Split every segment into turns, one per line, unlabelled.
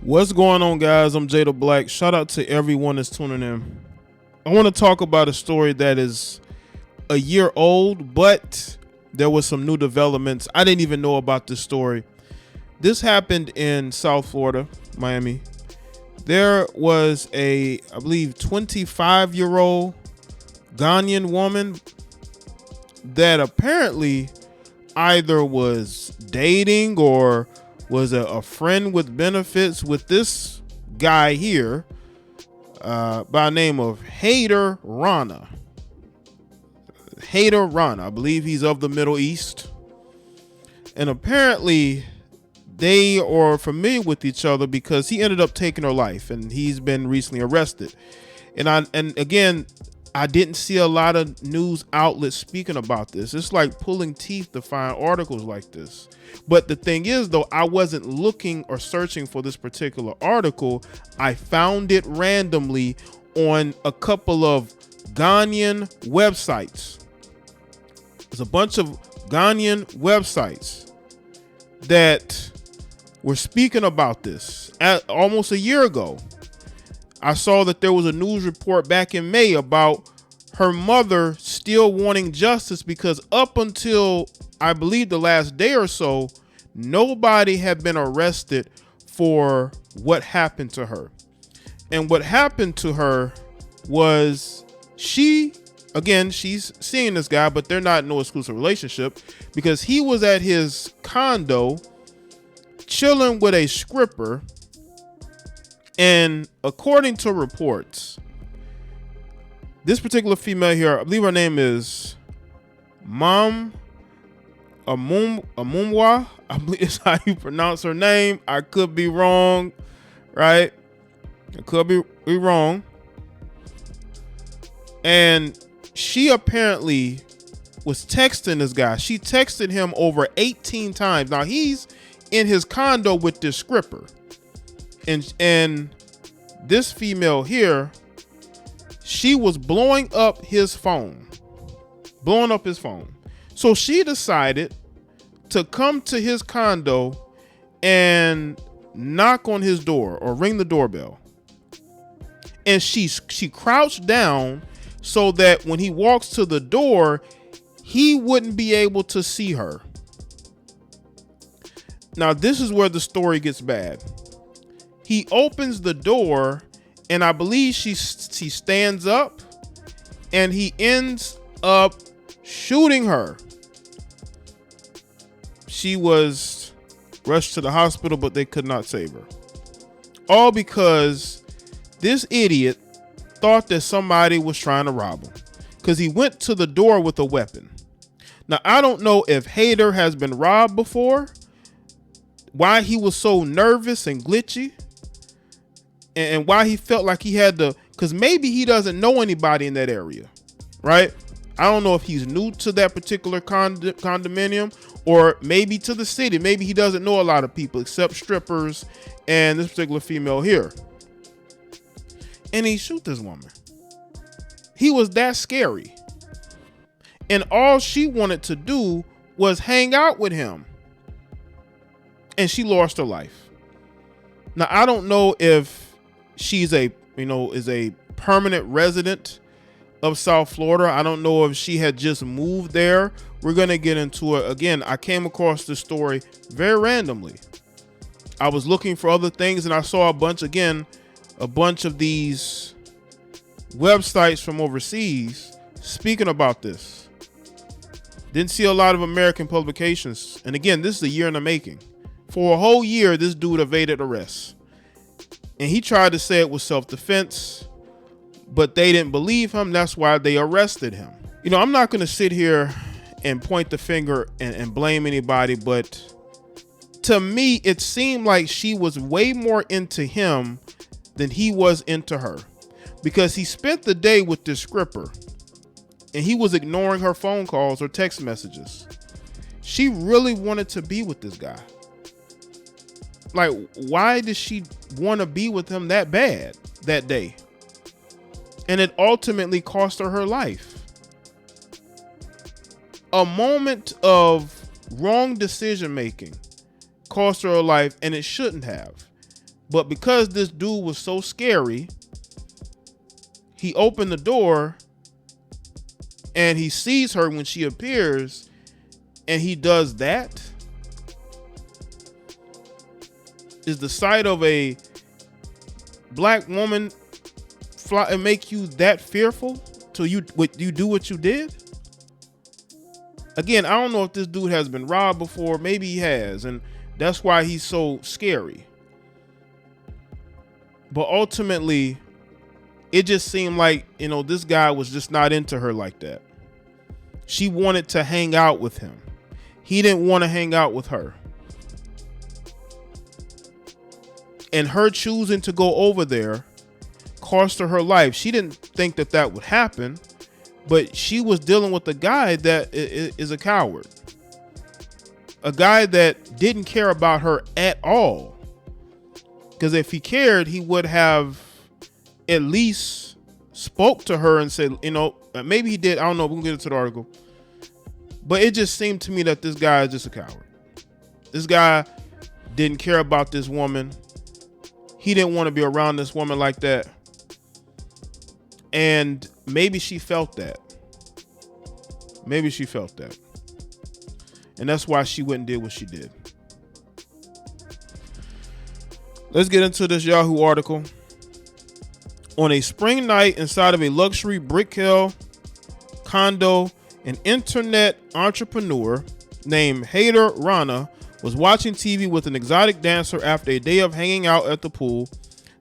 What's going on, guys? I'm Jada Black. Shout out to everyone that's tuning in. I want to talk about a story that is a year old, but there was some new developments. I didn't even know about this story. This happened in South Florida, Miami. There was I believe, 25-year-old Ghanaian woman that apparently either was dating or was a friend with benefits with this guy here by the name of Haider Rana. Haider Rana, I believe he's of the Middle East. And apparently they are familiar with each other because he ended up taking her life and he's been recently arrested. And again, I didn't see a lot of news outlets speaking about this. It's like pulling teeth to find articles like this. But the thing is, though, I wasn't looking or searching for this particular article. I found it randomly on a couple of Ghanaian websites. There's a bunch of Ghanaian websites that were speaking about this almost a year ago. I saw that there was a news report back in May about her mother still wanting justice because up until I believe the last day or so, nobody had been arrested for what happened to her. And what happened to her was she's seeing this guy, but they're not in no exclusive relationship because he was at his condo chilling with a Skripper. And according to reports, this particular female here, I believe her name is Amuah, I believe is how you pronounce her name. I could be wrong, right? I could be wrong. And she apparently was texting this guy. She texted him over 18 times. Now he's in his condo with this Skripper. And this female here, she was blowing up his phone. So she decided to come to his condo and knock on his door or ring the doorbell. And she crouched down so that when he walks to the door, he wouldn't be able to see her. Now, this is where the story gets bad. He opens the door, and I believe she stands up, and he ends up shooting her. She was rushed to the hospital, but they could not save her. All because this idiot thought that somebody was trying to rob him because he went to the door with a weapon. Now, I don't know if Haider has been robbed before, why he was so nervous and glitchy, and why he felt like he had to, because maybe he doesn't know anybody in that area, right? I don't know if he's new to that particular condominium or maybe to the city. Maybe he doesn't know a lot of people except strippers and this particular female here. And he shoot this woman. He was that scary. And all she wanted to do was hang out with him. And she lost her life. Now, I don't know if she's is a permanent resident of South Florida. I don't know if she had just moved there. We're going to get into it. Again, I came across this story very randomly. I was looking for other things and I saw a bunch of these websites from overseas speaking about this. Didn't see a lot of American publications. And again, this is a year in the making. For a whole year, this dude evaded arrest. And he tried to say it was self-defense, but they didn't believe him. That's why they arrested him. You know, I'm not going to sit here and point the finger and blame anybody, but to me, it seemed like she was way more into him than he was into her, because he spent the day with this Skripper and he was ignoring her phone calls or text messages. She really wanted to be with this guy. Like, why did she want to be with him that bad that day? And it ultimately cost her life. A moment of wrong decision making cost her life, and it shouldn't have. But because this dude was so scary, he opened the door and he sees her when she appears, and he does that. Is the sight of a black woman fly and make you that fearful till you do what you did? Again, I don't know if this dude has been robbed before. Maybe he has, and that's why he's so scary. But ultimately, it just seemed like, this guy was just not into her like that. She wanted to hang out with him. He didn't want to hang out with her. And her choosing to go over there cost her life. She didn't think that would happen, but she was dealing with a guy that is a coward. A guy that didn't care about her at all. Because if he cared, he would have at least spoke to her and said, maybe he did. I don't know. We can get into the article. But it just seemed to me that this guy is just a coward. This guy didn't care about this woman. He didn't want to be around this woman like that. And maybe she felt that. Maybe she felt that. And that's why she went and did what she did. Let's get into this Yahoo article. On a spring night inside of a luxury brick hill condo, an internet entrepreneur named Haider Rana was watching TV with an exotic dancer after a day of hanging out at the pool.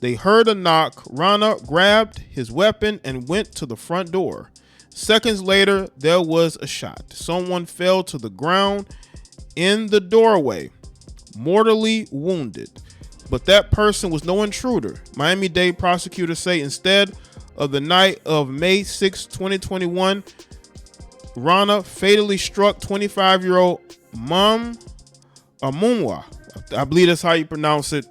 They heard a knock. Rana grabbed his weapon and went to the front door. Seconds later, there was a shot. Someone fell to the ground in the doorway, mortally wounded. But that person was no intruder. Miami-Dade prosecutors say instead of the night of May 6, 2021, Rana fatally struck 25-year-old Amuah, I believe that's how you pronounce it,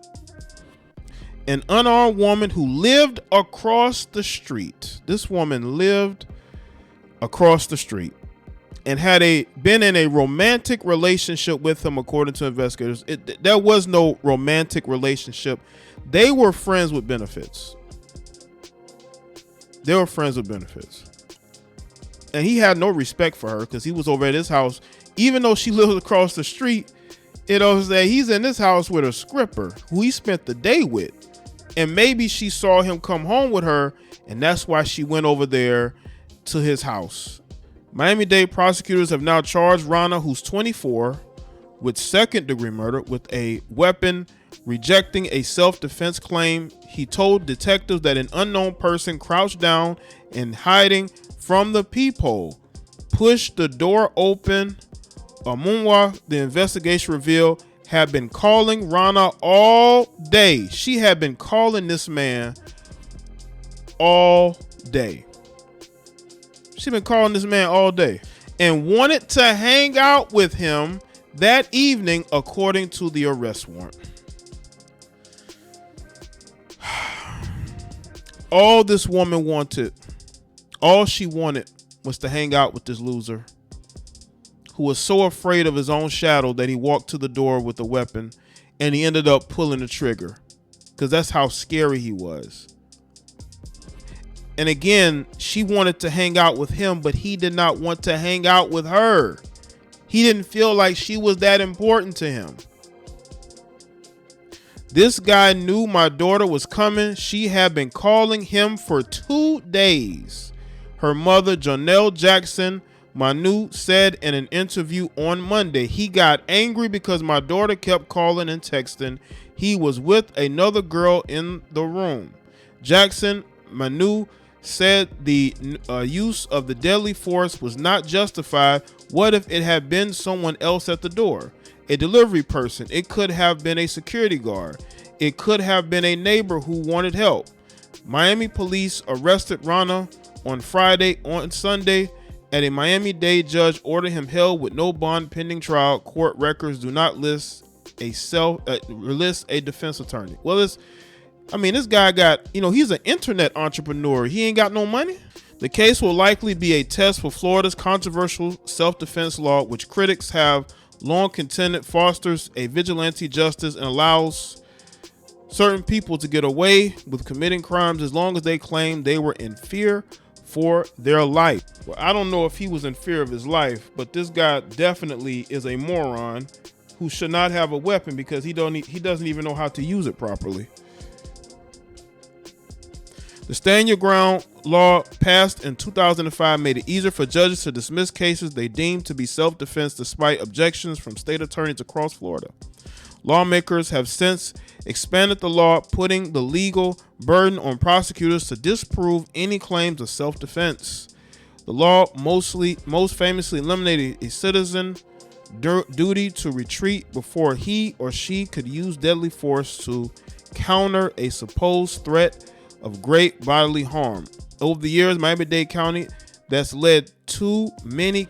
an unarmed woman who lived across the street. This woman lived across the street and had been in a romantic relationship with him, according to investigators. There was no romantic relationship. They were friends with benefits. They were friends with benefits. And he had no respect for her because he was over at his house. Even though she lived across the street, that he's in this house with a Skripper who he spent the day with. And maybe she saw him come home with her, and that's why she went over there to his house. Miami-Dade prosecutors have now charged Rana, who's 24, with second-degree murder with a weapon, rejecting a self-defense claim. He told detectives that an unknown person crouched down and hiding from the peephole pushed the door open. Amuah, the investigation revealed, had been calling Rana all day. She had been calling this man all day. She'd been calling this man all day and wanted to hang out with him that evening, according to the arrest warrant. All this woman wanted, all she wanted was to hang out with this loser who was so afraid of his own shadow that he walked to the door with a weapon, and he ended up pulling the trigger because that's how scary he was. And again, she wanted to hang out with him, but he did not want to hang out with her. He didn't feel like she was that important to him. This guy knew my daughter was coming. She had been calling him for 2 days. Her mother, Janelle Jackson Manu, said in an interview on Monday, he got angry because my daughter kept calling and texting. He was with another girl in the room. Jackson Manu said the use of the deadly force was not justified. What if it had been someone else at the door? A delivery person. It could have been a security guard. It could have been a neighbor who wanted help. Miami police arrested Rana on Friday. On Sunday, and a Miami-Dade judge ordered him held with no bond pending trial. Court records do not list a defense attorney. Well, this guy got, he's an internet entrepreneur. He ain't got no money. The case will likely be a test for Florida's controversial self-defense law, which critics have long contended fosters a vigilante justice and allows certain people to get away with committing crimes as long as they claim they were in fear for their life. Well, I don't know if he was in fear of his life, but this guy definitely is a moron who should not have a weapon because he doesn't even know how to use it properly. The Stand Your Ground law passed in 2005 made it easier for judges to dismiss cases they deemed to be self-defense despite objections from state attorneys across Florida. Lawmakers have since expanded the law, putting the legal burden on prosecutors to disprove any claims of self-defense. The law most famously eliminated a citizen duty to retreat before he or she could use deadly force to counter a supposed threat of great bodily harm. Over the years, Miami-Dade County that's led to many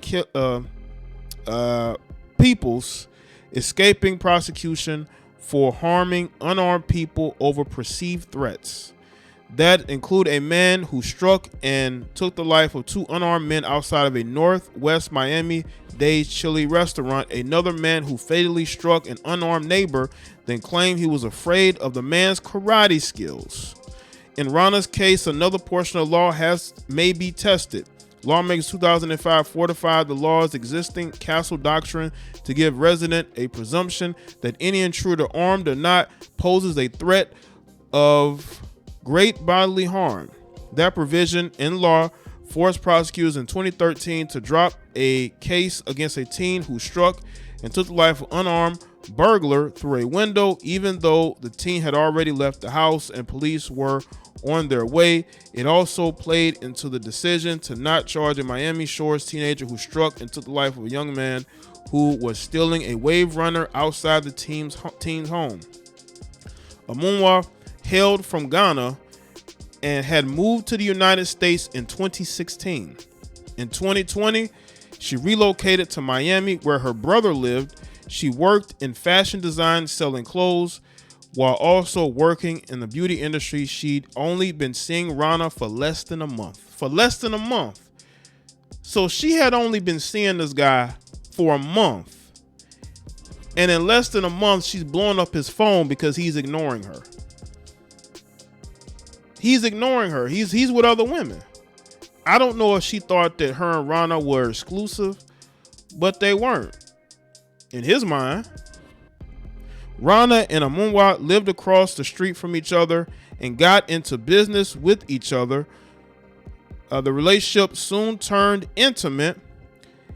people's escaping prosecution for harming unarmed people over perceived threats. That include a man who struck and took the life of 2 unarmed men outside of a Northwest Miami-Dade chili restaurant. Another man who fatally struck an unarmed neighbor, then claimed he was afraid of the man's karate skills. In Rana's case, another portion of the law may be tested. Lawmakers 2005 fortified the law's existing castle doctrine to give residents a presumption that any intruder, armed or not, poses a threat of great bodily harm. That provision in law forced prosecutors in 2013 to drop a case against a teen who struck and took the life of an unarmed burglar through a window, even though the teen had already left the house and police were on their way. It also played into the decision to not charge a Miami Shores teenager who struck and took the life of a young man who was stealing a wave runner outside the teen's home. Amuah hailed from Ghana and had moved to the United States in 2016. In 2020, she relocated to Miami where her brother lived. She worked in fashion design, selling clothes, while also working in the beauty industry. She'd only been seeing Rana for less than a month. So she had only been seeing this guy for a month. And in less than a month, she's blowing up his phone because he's ignoring her. He's with other women. I don't know if she thought that her and Rana were exclusive, but they weren't. In his mind, Rana and Amuah lived across the street from each other and got into business with each other. The relationship soon turned intimate.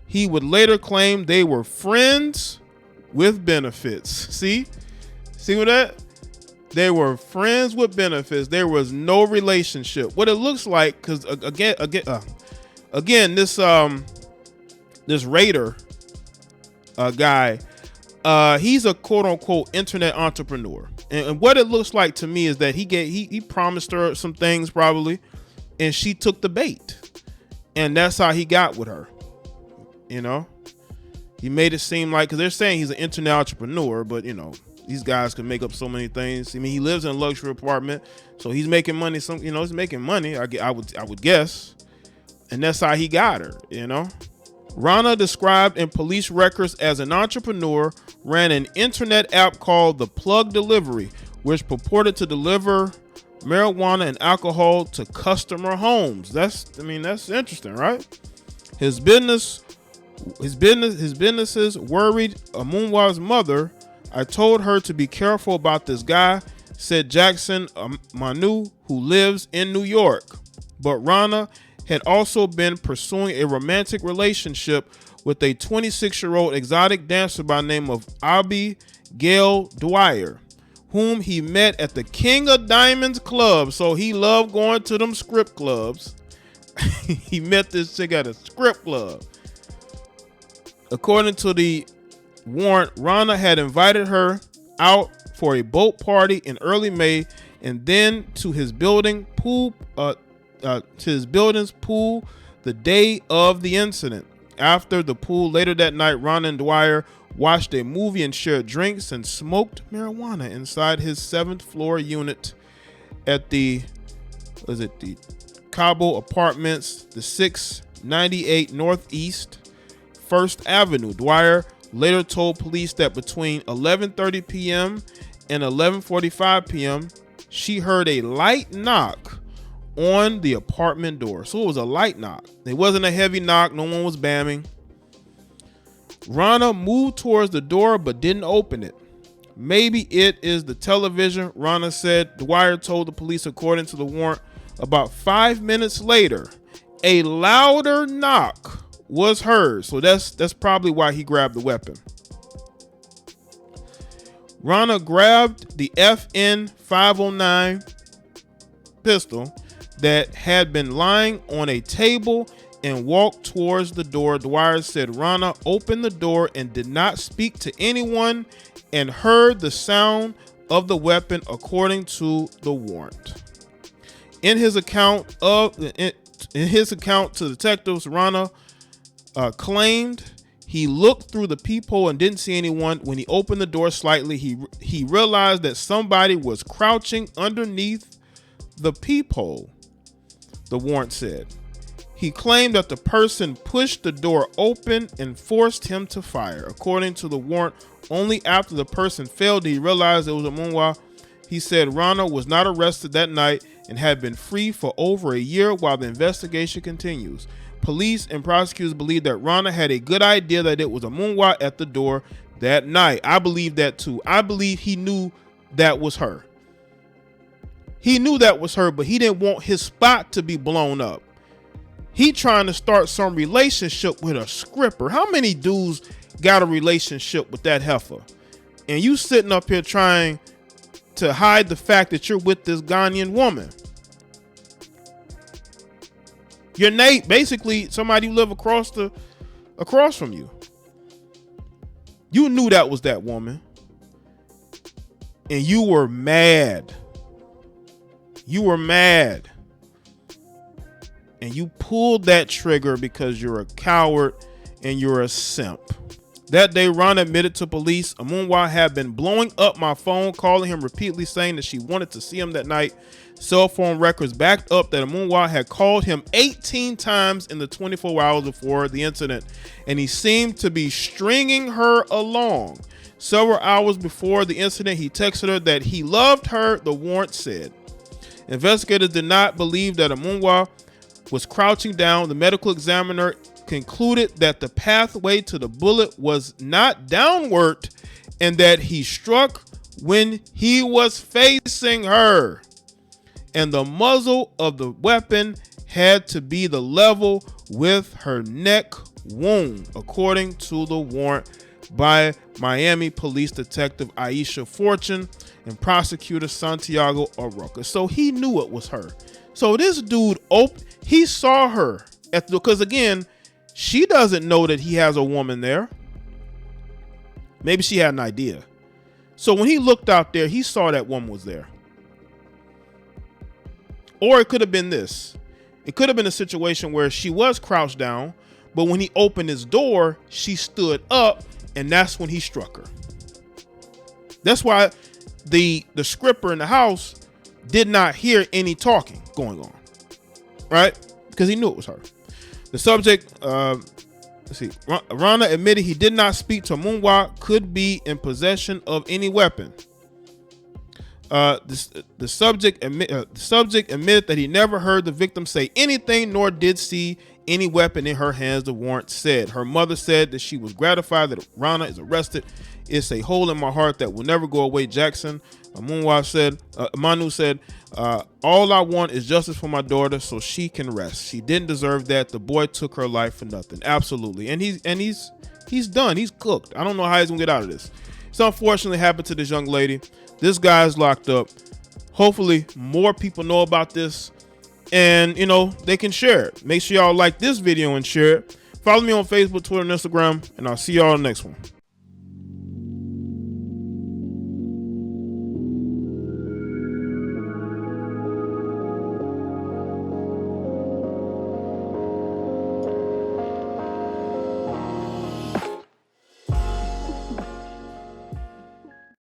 He would later claim they were friends with benefits. See what that? They were friends with benefits. There was no relationship. What it looks like, because again, this Raider guy, he's a quote unquote internet entrepreneur, and what it looks like to me is that he promised her some things probably, and she took the bait, and that's how he got with her. You know, he made it seem like, because they're saying he's an internet entrepreneur, but you know, these guys can make up so many things. I mean, he lives in a luxury apartment, so he's making money. He's making money. I would guess, and that's how he got her. You know, Rana, described in police records as an entrepreneur, ran an internet app called The Plug Delivery, which purported to deliver marijuana and alcohol to customer homes. That's interesting, right? His businesses worried Amuah's mother. I told her to be careful about this guy, said Jackson Manu, who lives in New York. But Rana had also been pursuing a romantic relationship with a 26-year-old exotic dancer by the name of Abigail Dwyer, whom he met at the King of Diamonds club. So he loved going to them strip clubs. He met this chick at a strip club. According to the warrant, Rana had invited her out for a boat party in early May, and then to his building's pool the day of the incident. After the pool later that night, Rana and Dwyer watched a movie and shared drinks and smoked marijuana inside his 7th floor unit at the Cabo Apartments, the 698 Northeast 1st Avenue. Dwyer later told police that between 11:30 p.m. and 11:45 p.m., she heard a light knock on the apartment door. So it was a light knock. It wasn't a heavy knock. No one was bamming. Rana moved towards the door but didn't open it. Maybe it is the television, Rana said. Dwyer told the police, according to the warrant. About 5 minutes later, a louder knock was heard. So that's probably why he grabbed the weapon. Rana grabbed the FN 509 pistol that had been lying on a table and walked towards the door. Dwyer said Rana opened the door and did not speak to anyone and heard the sound of the weapon, according to the warrant. In his account to detectives, Rana claimed he looked through the peephole and didn't see anyone. When he opened the door slightly, he realized that somebody was crouching underneath the peephole, the warrant said. He claimed that the person pushed the door open and forced him to fire. According to the warrant, only after the person failed did he realize it was Amuah. He said Rana was not arrested that night and had been free for over a year while the investigation continues. Police and prosecutors believe that Rana had a good idea that it was Amuah at the door that night. I believe that too. I believe he knew that was her. He knew that was her, but he didn't want his spot to be blown up. He trying to start some relationship with a Skripper. How many dudes got a relationship with that heifer? And you sitting up here trying to hide the fact that you're with this Ghanaian woman. Your Nate, basically somebody who live across from you. You knew that was that woman. And you were mad. You were mad. And you pulled that trigger because you're a coward and you're a simp. That day, Rana admitted to police, Amuah had been blowing up my phone, calling him repeatedly, saying that she wanted to see him that night. Cell phone records backed up that Amuah had called him 18 times in the 24 hours before the incident, and he seemed to be stringing her along. Several hours before the incident, he texted her that he loved her, the warrant said. Investigators did not believe that Amuah was crouching down. The medical examiner concluded that the pathway to the bullet was not downward and that he struck when he was facing her. And the muzzle of the weapon had to be the level with her neck wound, according to the warrant by Miami Police Detective Aisha Fortune and Prosecutor Santiago Aroca. So he knew it was her. So this dude, he saw her because again, she doesn't know that he has a woman there. Maybe she had an idea. So when he looked out there, he saw that woman was there. Or it could have been this. It could have been a situation where she was crouched down, but when he opened his door, she stood up, and that's when he struck her. That's why the Skripper in the house did not hear any talking going on, right? Because he knew it was her. The subject, let's see, Rana admitted he did not speak to Amuah, could be in possession of any weapon. The subject admitted that he never heard the victim say anything, nor did see any weapon in her hands, the warrant said. Her mother said that she was gratified that Rana is arrested. It's a hole in my heart that will never go away, Jackson. Manu said, all I want is justice for my daughter so she can rest. She didn't deserve that. The boy took her life for nothing. Absolutely. And he's done. He's cooked. I don't know how he's gonna get out of this. It's unfortunately happened to this young lady. This guy's locked up. Hopefully more people know about this and they can share it. Make sure y'all like this video and share it. Follow me on Facebook, Twitter, and Instagram, and I'll see y'all in the next one.